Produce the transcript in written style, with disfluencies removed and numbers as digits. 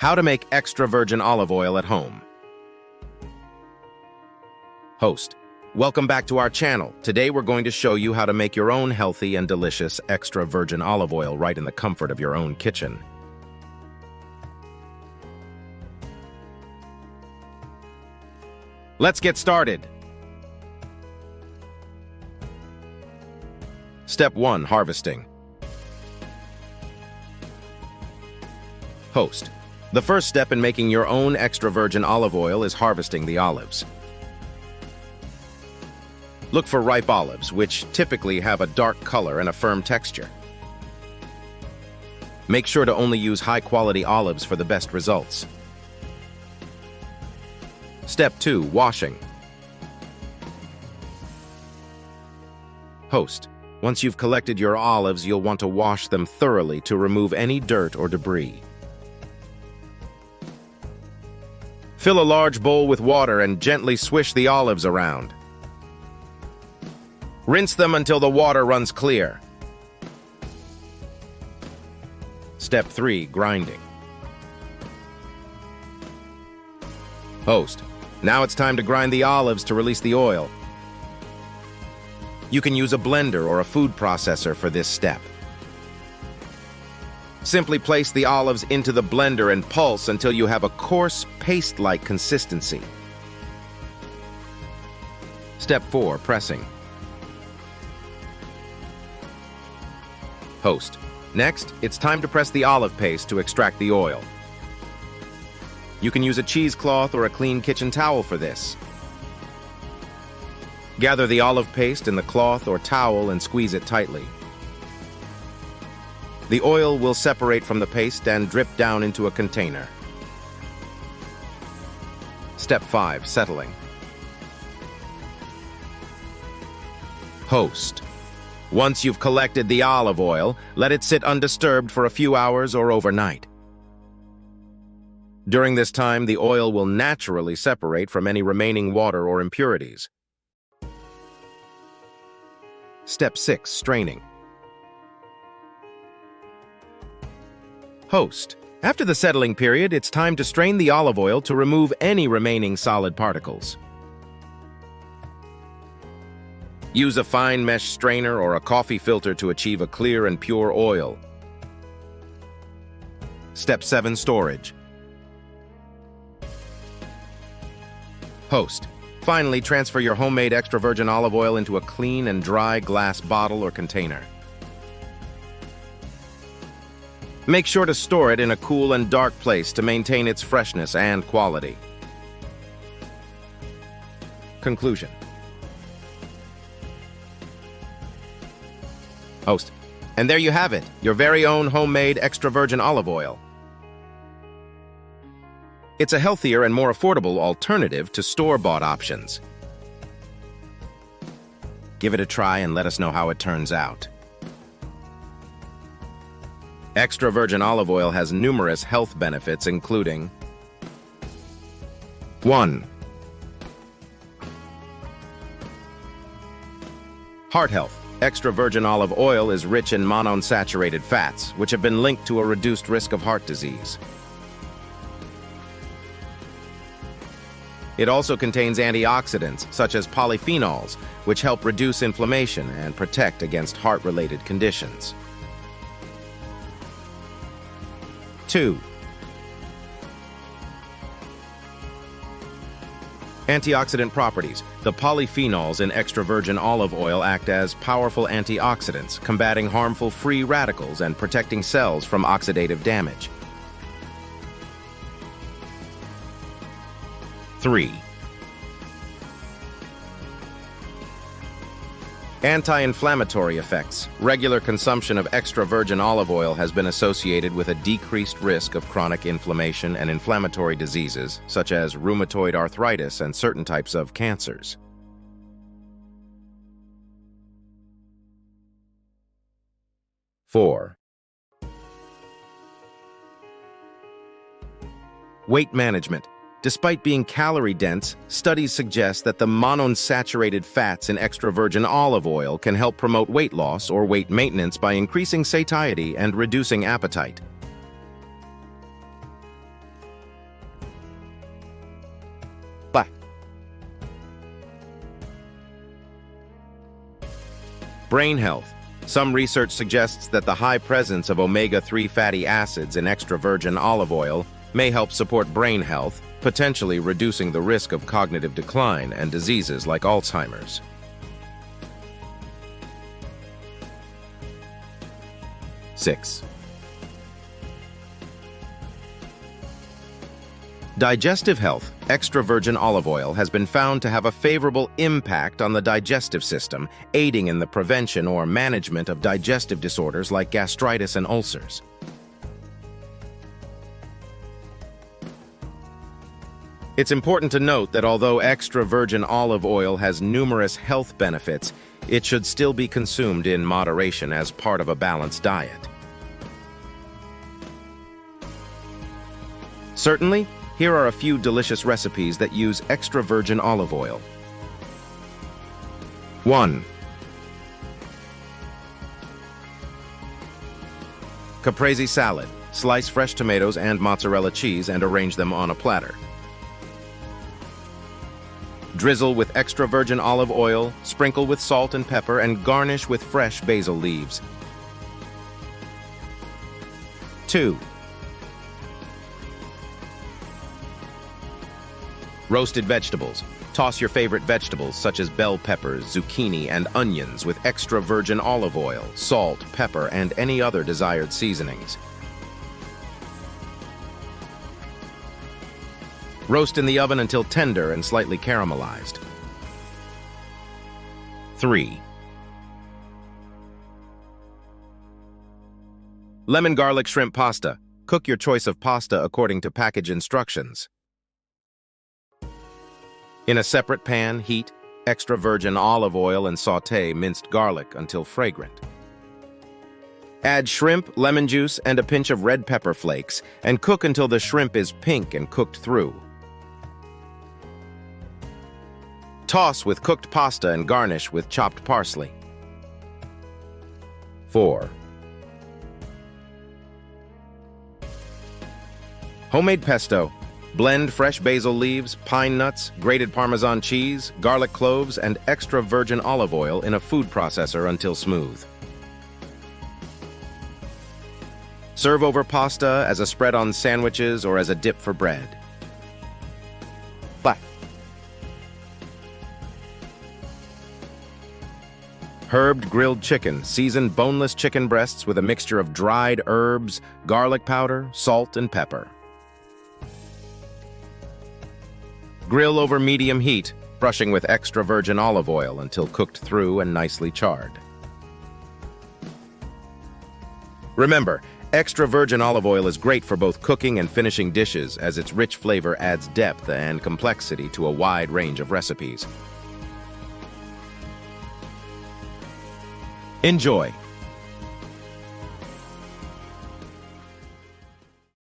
How to make extra virgin olive oil at home. Host, welcome back to our channel. Today we're going to show you how to make your own healthy and delicious extra virgin olive oil right in the comfort of your own kitchen. Let's get started. Step 1. Harvesting. Host. The first step in making your own extra virgin olive oil is harvesting the olives. Look for ripe olives, which typically have a dark color and a firm texture. Make sure to only use high-quality olives for the best results. Step 2. Washing. Host. Once you've collected your olives, you'll want to wash them thoroughly to remove any dirt or debris. Fill a large bowl with water and gently swish the olives around. Rinse them until the water runs clear. Step 3. Grinding. Host. Now it's time to grind the olives to release the oil. You can use a blender or a food processor for this step. Simply place the olives into the blender and pulse until you have a coarse, paste-like consistency. Step 4. Pressing. Host. Next, it's time to press the olive paste to extract the oil. You can use a cheesecloth or a clean kitchen towel for this. Gather the olive paste in the cloth or towel and squeeze it tightly. The oil will separate from the paste and drip down into a container. Step 5. Settling. Host. Once you've collected the olive oil, let it sit undisturbed for a few hours or overnight. During this time, the oil will naturally separate from any remaining water or impurities. Step 6. Straining. Host. After the settling period, it's time to strain the olive oil to remove any remaining solid particles. Use a fine mesh strainer or a coffee filter to achieve a clear and pure oil. Step 7. Storage. Host. Finally, transfer your homemade extra virgin olive oil into a clean and dry glass bottle or container. Make sure to store it in a cool and dark place to maintain its freshness and quality. Conclusion. Host. And there you have it, your very own homemade extra virgin olive oil. It's a healthier and more affordable alternative to store-bought options. Give it a try and let us know how it turns out. Extra virgin olive oil has numerous health benefits, including 1. Heart health. Extra virgin olive oil is rich in monounsaturated fats, which have been linked to a reduced risk of heart disease. It also contains antioxidants, such as polyphenols, which help reduce inflammation and protect against heart-related conditions. 2. Antioxidant properties. The polyphenols in extra virgin olive oil act as powerful antioxidants, combating harmful free radicals and protecting cells from oxidative damage. 3. Anti-inflammatory effects. Regular consumption of extra virgin olive oil has been associated with a decreased risk of chronic inflammation and inflammatory diseases, such as rheumatoid arthritis and certain types of cancers. 4. Weight management. Despite being calorie-dense, studies suggest that the monounsaturated fats in extra virgin olive oil can help promote weight loss or weight maintenance by increasing satiety and reducing appetite. Brain health. Some research suggests that the high presence of omega-3 fatty acids in extra virgin olive oil may help support brain health, potentially reducing the risk of cognitive decline and diseases like Alzheimer's. Six. Digestive health. Extra virgin olive oil has been found to have a favorable impact on the digestive system, aiding in the prevention or management of digestive disorders like gastritis and ulcers. It's important to note that although extra virgin olive oil has numerous health benefits, it should still be consumed in moderation as part of a balanced diet. Certainly, here are a few delicious recipes that use extra virgin olive oil. 1. Caprese salad. Slice fresh tomatoes and mozzarella cheese and arrange them on a platter. Drizzle with extra virgin olive oil, sprinkle with salt and pepper, and garnish with fresh basil leaves. 2. Roasted vegetables. Toss your favorite vegetables such as bell peppers, zucchini, and onions with extra virgin olive oil, salt, pepper, and any other desired seasonings. Roast in the oven until tender and slightly caramelized. 3. Lemon garlic shrimp pasta. Cook your choice of pasta according to package instructions. In a separate pan, heat extra virgin olive oil and sauté minced garlic until fragrant. Add shrimp, lemon juice, and a pinch of red pepper flakes, and cook until the shrimp is pink and cooked through. Toss with cooked pasta and garnish with chopped parsley. 4. Homemade pesto. Blend fresh basil leaves, pine nuts, grated Parmesan cheese, garlic cloves, and extra virgin olive oil in a food processor until smooth. Serve over pasta, as a spread on sandwiches, or as a dip for bread. Herbed grilled chicken. Season boneless chicken breasts with a mixture of dried herbs, garlic powder, salt, and pepper. Grill over medium heat, brushing with extra virgin olive oil until cooked through and nicely charred. Remember, extra virgin olive oil is great for both cooking and finishing dishes, as its rich flavor adds depth and complexity to a wide range of recipes. Enjoy!